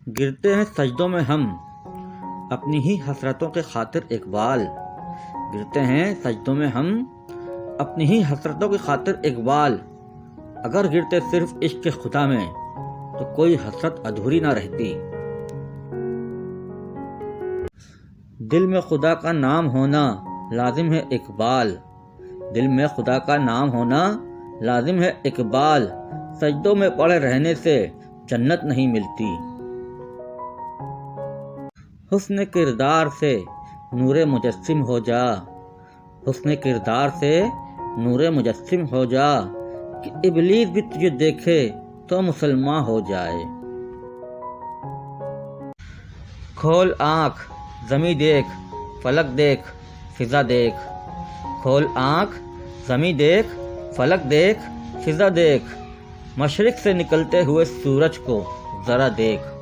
گرتے ہیں سجدوں میں ہم اپنی ہی حسرتوں کے خاطر اقبال، گرتے ہیں سجدوں میں ہم اپنی ہی حسرتوں کی خاطر اقبال، اگر گرتے صرف عشق خدا میں تو کوئی حسرت ادھوری نہ رہتی۔ دل میں خدا کا نام ہونا لازم ہے اقبال، دل میں خدا کا نام ہونا لازم ہے اقبال، سجدوں میں پڑے رہنے سے جنت نہیں ملتی۔ حسن کردار سے نور مجسم ہو جا، حسن کردار سے نور مجسم ہو جا، کہ ابلیس بھی تجھے دیکھے تو مسلمان ہو جائے۔ کھول آنکھ زمیں دیکھ، فلک دیکھ، فضا دیکھ، کھول آنکھ زمیں دیکھ، فلک دیکھ، فضا دیکھ، مشرق سے نکلتے ہوئے سورج کو ذرا دیکھ۔